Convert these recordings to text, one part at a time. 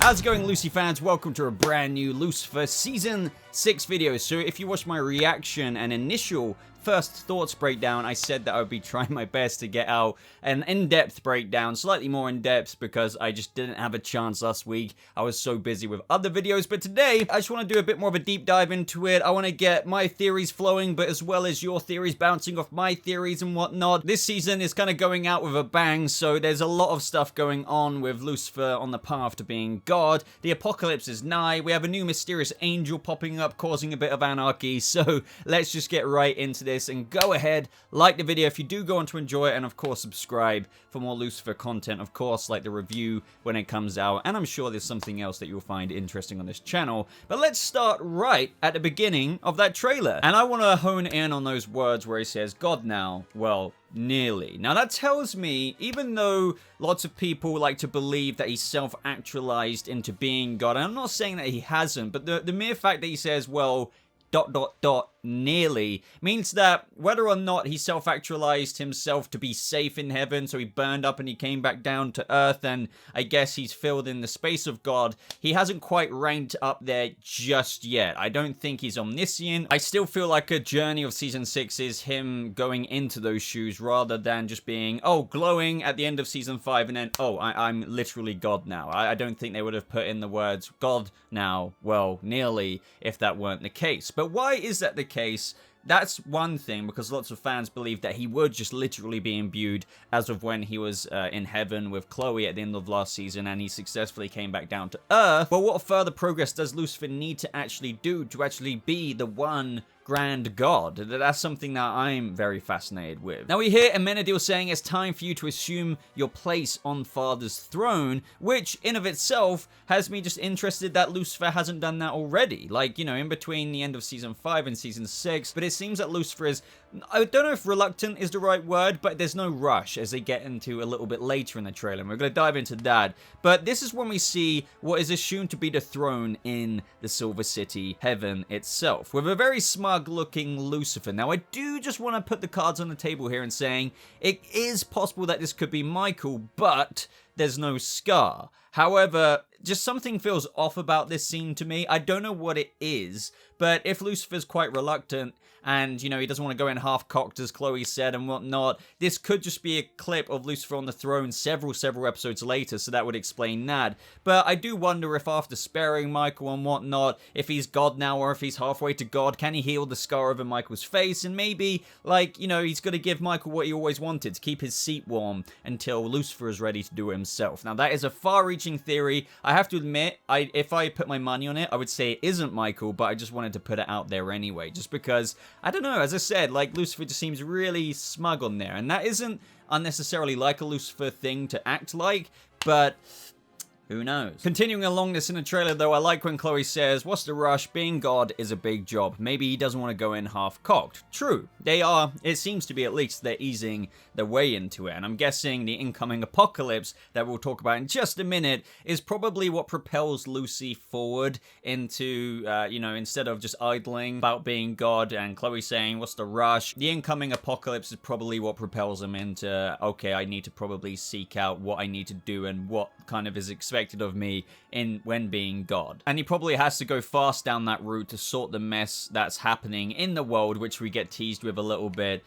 How's it going, Lucy fans? Welcome to a brand new Lucifer Season 6 video. So if you watched my reaction and initial first thoughts breakdown, I said that I would be trying my best to get out an in-depth breakdown, slightly more in-depth because I just didn't have a chance last week. I was so busy with other videos, but today I just want to do a bit more of a deep dive into it. I want to get my theories flowing, but as well as your theories bouncing off my theories and whatnot. This season is kind of going out with a bang, so there's a lot of stuff going on with Lucifer on the path to being God. The apocalypse is nigh. We have a new mysterious angel popping up, causing a bit of anarchy, so let's just get right into this and go ahead, like the video if you do go on to enjoy it, and of course subscribe for more Lucifer content, of course, like the review when it comes out, and I'm sure there's something else that you'll find interesting on this channel. But let's start right at the beginning of that trailer, and I want to hone in on those words where he says, God now, well, nearly. Now that tells me, even though lots of people like to believe that he's self-actualized into being God, and I'm not saying that he hasn't, but the mere fact that he says, well, ... nearly means that whether or not he self-actualized himself to be safe in heaven, so he burned up and he came back down to earth, and I guess he's filled in the space of God, he hasn't quite ranked up there just yet. I don't think he's omniscient. I still feel like a journey of season 6 is him going into those shoes rather than just being, oh, glowing at the end of season 5 and then, oh, I'm literally God now. I don't think they would have put in the words God now, well, nearly, if that weren't the case. But why is that the case? That's one thing, because lots of fans believe that he would just literally be imbued as of when he was in heaven with Chloe at the end of last season and he successfully came back down to earth. But what further progress does Lucifer need to actually do to actually be the one grand God? That's something that I'm very fascinated with. Now we hear Amenadiel saying it's time for you to assume your place on Father's throne, which in of itself has me just interested that Lucifer hasn't done that already. Like, you know, in between the end of season 5 and season 6, but it seems that Lucifer is, I don't know if reluctant is the right word, but there's no rush as they get into a little bit later in the trailer, and we're going to dive into that. But this is when we see what is assumed to be the throne in the Silver City, heaven itself, with a very smug looking Lucifer. Now I do just want to put the cards on the table here and saying it is possible that this could be Michael, but there's no scar. However, just something feels off about this scene to me. I don't know what it is, but if Lucifer's quite reluctant and, you know, he doesn't want to go in half-cocked, as Chloe said, and whatnot, this could just be a clip of Lucifer on the throne several episodes later, so that would explain that. But I do wonder if after sparing Michael and whatnot, if he's God now or if he's halfway to God, can he heal the scar over Michael's face? And maybe, like, you know, he's going to give Michael what he always wanted, to keep his seat warm until Lucifer is ready to do it himself. Now, that is a far-reaching theory. I have to admit, if I put my money on it, I would say it isn't Michael, but I just wanted to put it out there anyway, just because, I don't know, as I said, like, Lucifer just seems really smug on there, and that isn't unnecessarily like a Lucifer thing to act like, but who knows? Continuing along this in the trailer, though, I like when Chloe says, what's the rush? Being God is a big job. Maybe he doesn't want to go in half-cocked. True. They are, it seems to be at least, they're easing their way into it. And I'm guessing the incoming apocalypse that we'll talk about in just a minute is probably what propels Lucy forward into, you know, instead of just idling about being God and Chloe saying, what's the rush? The incoming apocalypse is probably what propels him into, okay, I need to probably seek out what I need to do and what kind of is expected of me when being God. And he probably has to go fast down that route to sort the mess that's happening in the world, which we get teased with a little bit,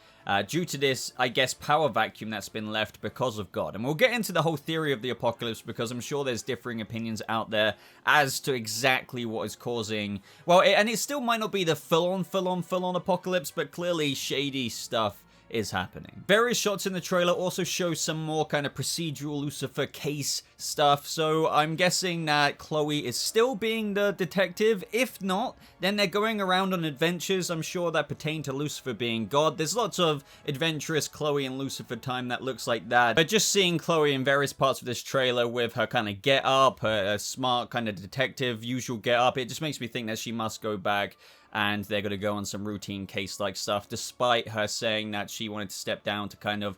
due to this, I guess, power vacuum that's been left because of God. And we'll get into the whole theory of the apocalypse because I'm sure there's differing opinions out there as to exactly what is causing, well, and it still might not be the full-on apocalypse, but clearly shady stuff is happening. Various shots in the trailer also show some more kind of procedural Lucifer case stuff, so I'm guessing that Chloe is still being the detective. If not, then they're going around on adventures, I'm sure, that pertain to Lucifer being God. There's lots of adventurous Chloe and Lucifer time that looks like that, but just seeing Chloe in various parts of this trailer with her kind of get-up, her smart kind of detective usual get-up, it just makes me think that she must go back and they're going to go on some routine case-like stuff, despite her saying that she wanted to step down to kind of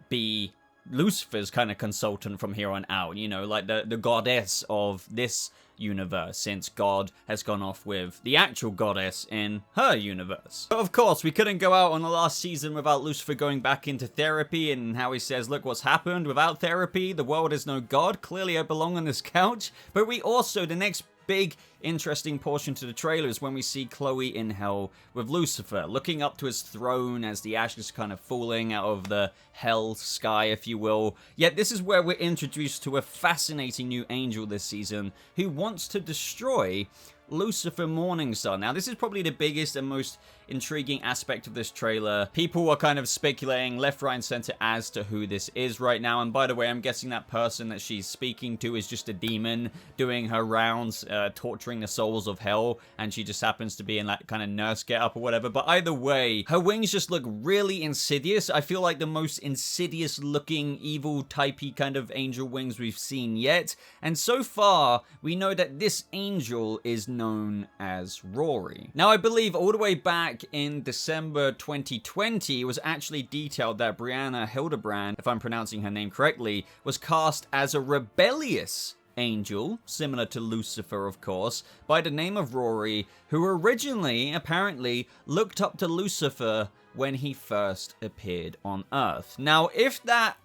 be Lucifer's kind of consultant from here on out, you know, like the goddess of this universe, since God has gone off with the actual goddess in her universe. But of course, we couldn't go out on the last season without Lucifer going back into therapy, and how he says, look what's happened without therapy, the world is no God, clearly I belong on this couch. But we also, the next big interesting portion to the trailer is when we see Chloe in hell with Lucifer, looking up to his throne as the ashes kind of falling out of the hell sky, if you will. Yet this is where we're introduced to a fascinating new angel this season who wants to destroy Lucifer Morningstar. Now, this is probably the biggest and most intriguing aspect of this trailer. People are kind of speculating left, right, and center as to who this is right now. And by the way, I'm guessing that person that she's speaking to is just a demon doing her rounds, torturing the souls of hell, and she just happens to be in that kind of nurse getup or whatever. But either way, her wings just look really insidious. I feel like the most insidious looking, evil typey kind of angel wings we've seen yet. And so far, we know that this angel is known as Rory. Now, I believe all the way back in December 2020, it was actually detailed that Brianna Hildebrand, if I'm pronouncing her name correctly, was cast as a rebellious angel, similar to Lucifer, of course, by the name of Rory, who originally, apparently, looked up to Lucifer when he first appeared on Earth. Now, if that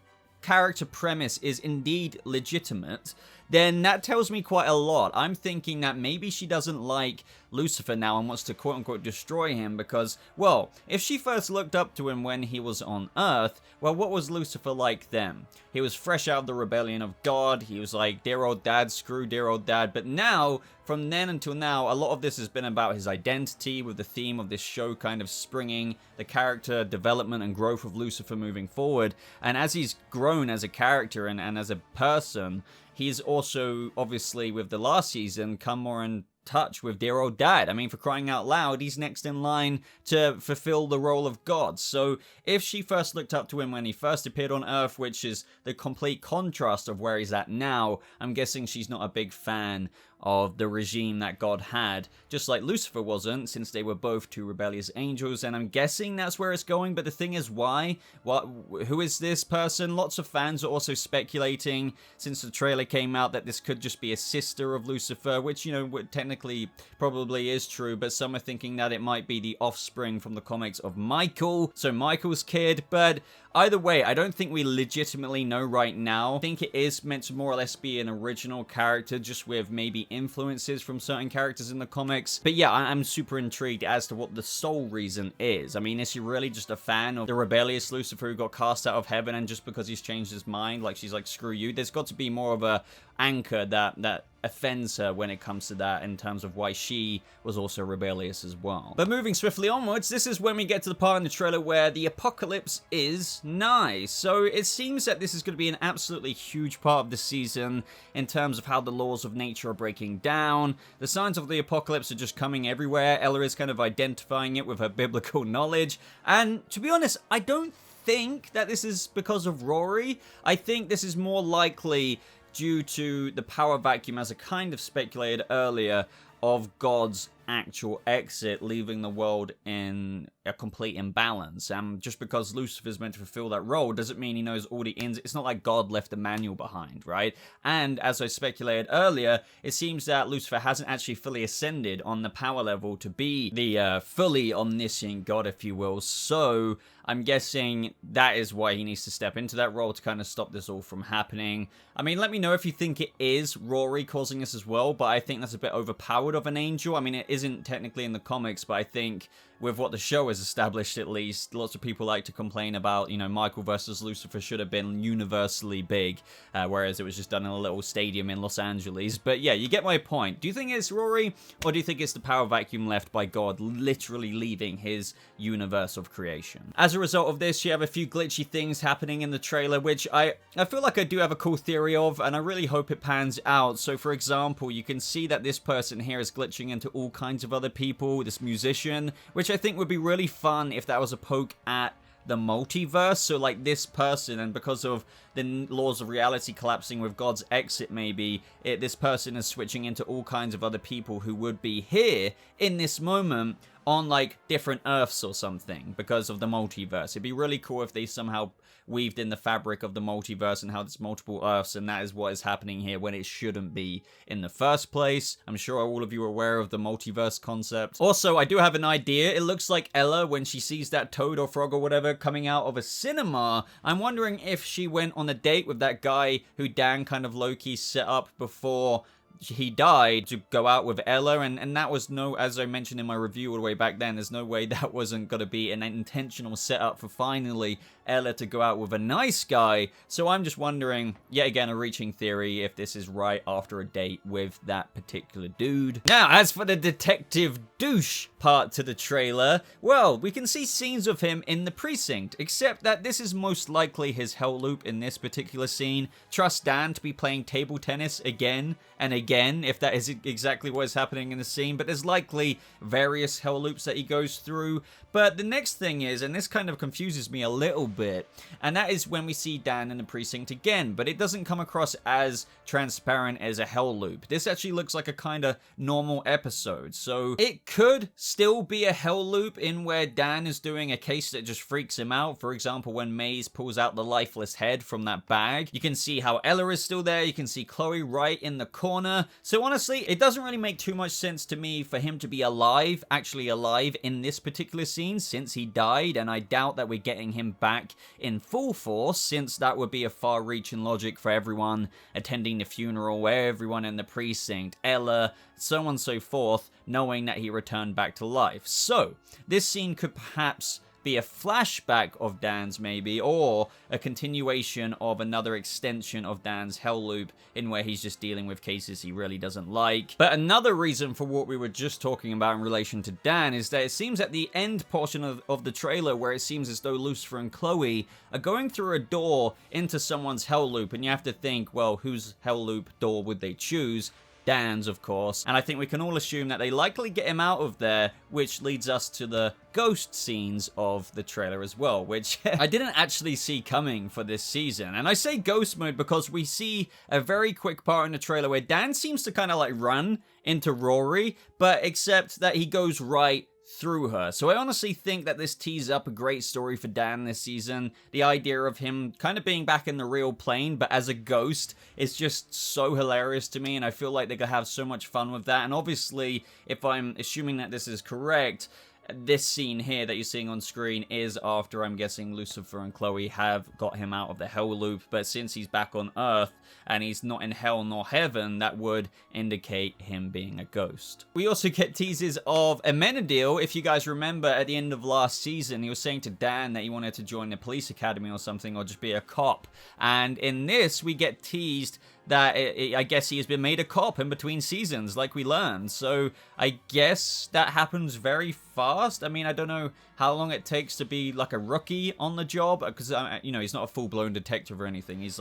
character premise is indeed legitimate, then that tells me quite a lot. I'm thinking that maybe she doesn't like Lucifer now and wants to quote-unquote destroy him because, well, if she first looked up to him when he was on Earth, well, what was Lucifer like then? He was fresh out of the rebellion of God. He was like, dear old dad, screw dear old dad. But now, from then until now, a lot of this has been about his identity, with the theme of this show kind of springing the character development and growth of Lucifer moving forward. And as he's grown as a character and as a person, he's also, obviously, with the last season, come more in touch with dear old dad. I mean, for crying out loud, he's next in line to fulfill the role of God. So if she first looked up to him when he first appeared on Earth, which is the complete contrast of where he's at now, I'm guessing she's not a big fan of the regime that God had, just like Lucifer wasn't, since they were both two rebellious angels, and I'm guessing that's where it's going. But the thing is, why? Who is this person? Lots of fans are also speculating, since the trailer came out, that this could just be a sister of Lucifer, which, you know, technically probably is true, but some are thinking that it might be the offspring from the comics of Michael, so Michael's kid. But either way, I don't think we legitimately know right now. I think it is meant to more or less be an original character, just with maybe influences from certain characters in the comics. But yeah, I'm super intrigued as to what the sole reason is. I mean, is she really just a fan of the rebellious Lucifer who got cast out of heaven, and just because he's changed his mind, like she's like, screw you? There's got to be more of a anchor that offends her when it comes to that, in terms of why she was also rebellious as well. But moving swiftly onwards, this is when we get to the part in the trailer where the apocalypse is nigh. So it seems that this is going to be an absolutely huge part of the season in terms of how the laws of nature are breaking down. The signs of the apocalypse are just coming everywhere. Ella is kind of identifying it with her biblical knowledge. And to be honest, I don't think that this is because of Rory. I think this is more likely due to the power vacuum, as I kind of speculated earlier, of God's actual exit, leaving the world in a complete imbalance. Just because Lucifer's meant to fulfill that role doesn't mean he knows all the ins. It's not like God left a manual behind, right? And as I speculated earlier, it seems that Lucifer hasn't actually fully ascended on the power level to be the fully omniscient God, if you will. So I'm guessing that is why he needs to step into that role to kind of stop this all from happening. I mean, let me know if you think it is Rory causing this as well, but I think that's a bit overpowered of an angel. I mean, it isn't technically in the comics, but I think with what the show has established, at least, lots of people like to complain about, you know, Michael versus Lucifer should have been universally big, whereas it was just done in a little stadium in Los Angeles. But yeah, you get my point. Do you think it's Rory, or do you think it's the power vacuum left by God literally leaving his universe of creation? As a result of this, you have a few glitchy things happening in the trailer, which I feel like I do have a cool theory of, and I really hope it pans out. So for example, you can see that this person here is glitching into all kinds of other people, this musician, which I think would be really fun if that was a poke at the multiverse. So like this person, and because of the laws of reality collapsing with God's exit, maybe this person is switching into all kinds of other people who would be here in this moment on like different Earths or something because of the multiverse. It'd be really cool if they somehow weaved in the fabric of the multiverse and how there's multiple Earths, and that is what is happening here when it shouldn't be in the first place. I'm sure all of you are aware of the multiverse concept. Also, I do have an idea. It looks like Ella, when she sees that toad or frog or whatever coming out of a cinema, I'm wondering if she went on a date with that guy who Dan kind of low-key set up before he died to go out with Ella, and that was no, as I mentioned in my review all the way back then, there's no way that wasn't going to be an intentional setup for finally Ella to go out with a nice guy. So I'm just wondering, yet again a reaching theory, if this is right after a date with that particular dude. Now, as for the detective douche part to the trailer, well, we can see scenes of him in the precinct, except that this is most likely his hell loop in this particular scene. Trust Dan to be playing table tennis again and again, if that is exactly what is happening in the scene, but there's likely various hell loops that he goes through. But the next thing is, and this kind of confuses me a little bit, and that is when we see Dan in the precinct again, but it doesn't come across as transparent as a hell loop. This actually looks like a kind of normal episode, so it could still be a hell loop in where Dan is doing a case that just freaks him out. For example, when Maze pulls out the lifeless head from that bag, you can see how Ella is still there, you can see Chloe right in the corner. So honestly, it doesn't really make too much sense to me for him to be alive, actually alive in this particular scene, since he died, and I doubt that we're getting him back in full force, since that would be a far-reaching logic for everyone attending the funeral, everyone in the precinct, Ella, so on and so forth, knowing that he returned back to life. So, this scene could perhaps be a flashback of Dan's maybe, or a continuation of another extension of Dan's hell loop in where he's just dealing with cases he really doesn't like. But another reason for what we were just talking about in relation to Dan is that it seems at the end portion of the trailer where it seems as though Lucifer and Chloe are going through a door into someone's hell loop, and you have to think, well, whose hell loop door would they choose? Dan's, of course, and I think we can all assume that they likely get him out of there, which leads us to the ghost scenes of the trailer as well, which I didn't actually see coming for this season. And I say ghost mode because we see a very quick part in the trailer where Dan seems to kind of like run into Rory, but except that he goes right through her. So I honestly think that this tees up a great story for Dan this season. The idea of him kind of being back in the real plane, but as a ghost, is just so hilarious to me, and I feel like they're gonna have so much fun with that. And obviously, if I'm assuming that this is correct, this scene here that you're seeing on screen is after, I'm guessing, Lucifer and Chloe have got him out of the hell loop, but since he's back on Earth and he's not in hell nor heaven, that would indicate him being a ghost. We also get teases of Amenadiel. If you guys remember, at the end of last season, he was saying to Dan that he wanted to join the police academy or something, or just be a cop. And in this, we get teased that I guess he has been made a cop in between seasons, like we learned. So I guess that happens very fast. I mean, I don't know how long it takes to be like a rookie on the job, because you know, he's not a full-blown detective or anything. He's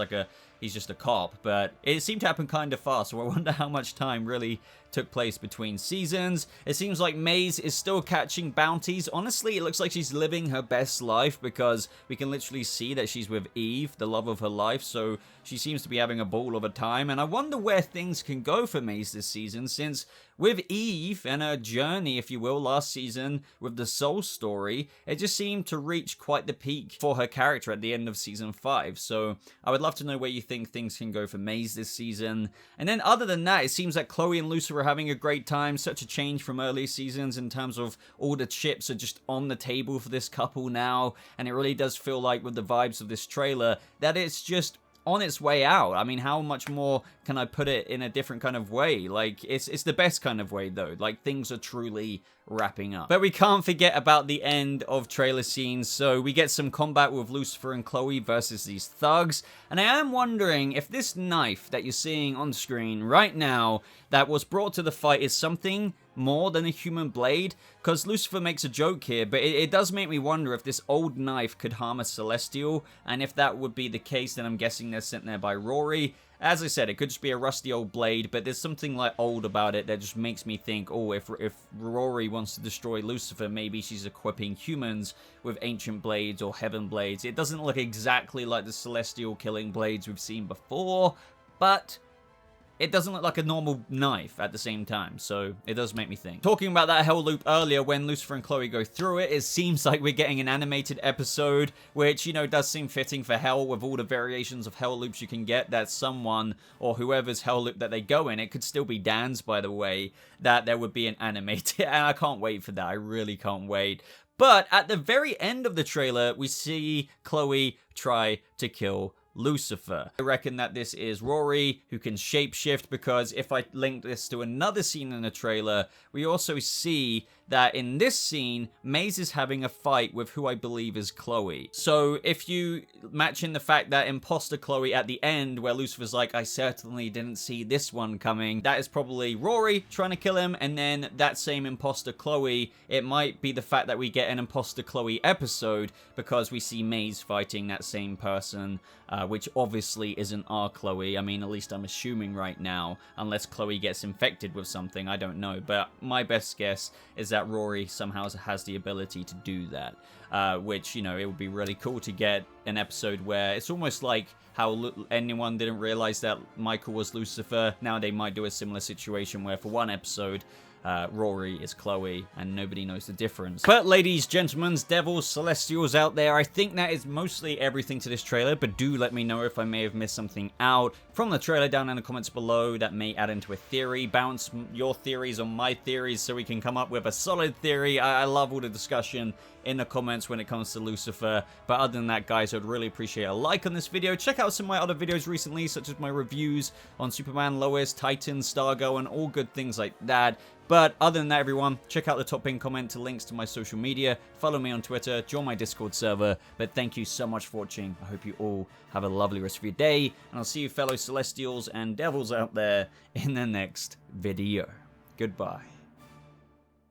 just a cop, but it seemed to happen kind of fast. So I wonder how much time really took place between seasons. It seems like Maze is still catching bounties. Honestly, it looks like she's living her best life, because we can literally see that she's with Eve, the love of her life, so she seems to be having a ball of a time. And I wonder where things can go for Maze this season, since with Eve and her journey, if you will, last season with the Soul story, it just seemed to reach quite the peak for her character at the end of season 5. So I would love to know where you think things can go for Maze this season. And then other than that, it seems like Chloe and Lucifer are having a great time. Such a change from earlier seasons in terms of all the chips are just on the table for this couple now. And it really does feel like, with the vibes of this trailer, that it's just on its way out. I mean, how much more can I put it in a different kind of way? Like, it's the best kind of way, though. Like, things are truly wrapping up. But we can't forget about the end of trailer scenes, so we get some combat with Lucifer and Chloe versus these thugs, and I am wondering if this knife that you're seeing on screen right now that was brought to the fight is something more than a human blade, because Lucifer makes a joke here, but it does make me wonder if this old knife could harm a Celestial, and if that would be the case, then I'm guessing they're sent there by Rory. As I said, it could just be a rusty old blade, but there's something like old about it that just makes me think, oh, if Rory wants to destroy Lucifer, maybe she's equipping humans with ancient blades or heaven blades. It doesn't look exactly like the celestial killing blades we've seen before, but it doesn't look like a normal knife at the same time, so it does make me think. Talking about that hell loop earlier, when Lucifer and Chloe go through it, it seems like we're getting an animated episode, which, you know, does seem fitting for hell with all the variations of hell loops you can get, that someone, or whoever's hell loop that they go in, it could still be Dan's, by the way, that there would be an animated, and I can't wait for that, I really can't wait. But at the very end of the trailer, we see Chloe try to kill Lucifer. I reckon that this is Rory, who can shapeshift, because if I link this to another scene in the trailer, we also see that in this scene, Maze is having a fight with who I believe is Chloe. So if you match in the fact that imposter Chloe at the end, where Lucifer's like, I certainly didn't see this one coming, that is probably Rory trying to kill him, and then that same imposter Chloe, it might be the fact that we get an imposter Chloe episode, because we see Maze fighting that same person, which obviously isn't our Chloe. I mean, at least I'm assuming right now, unless Chloe gets infected with something, I don't know. But my best guess is that Rory somehow has the ability to do that, which, you know, it would be really cool to get an episode where it's almost like how anyone didn't realize that Michael was Lucifer. Now they might do a similar situation where for one episode, Rory is Chloe, and nobody knows the difference. But ladies, gentlemen, devils, celestials out there, I think that is mostly everything to this trailer, but do let me know if I may have missed something out from the trailer down in the comments below that may add into a theory. Bounce your theories on my theories so we can come up with a solid theory. I love all the discussion in the comments when it comes to Lucifer. But other than that, guys, I'd really appreciate a like on this video. Check out some of my other videos recently, such as my reviews on Superman, Lois, Titans, Stargo, and all good things like that. But other than that, everyone, check out the top pinned comment to links to my social media. Follow me on Twitter, join my Discord server. But thank you so much for watching. I hope you all have a lovely rest of your day. And I'll see you fellow Celestials and Devils out there in the next video. Goodbye.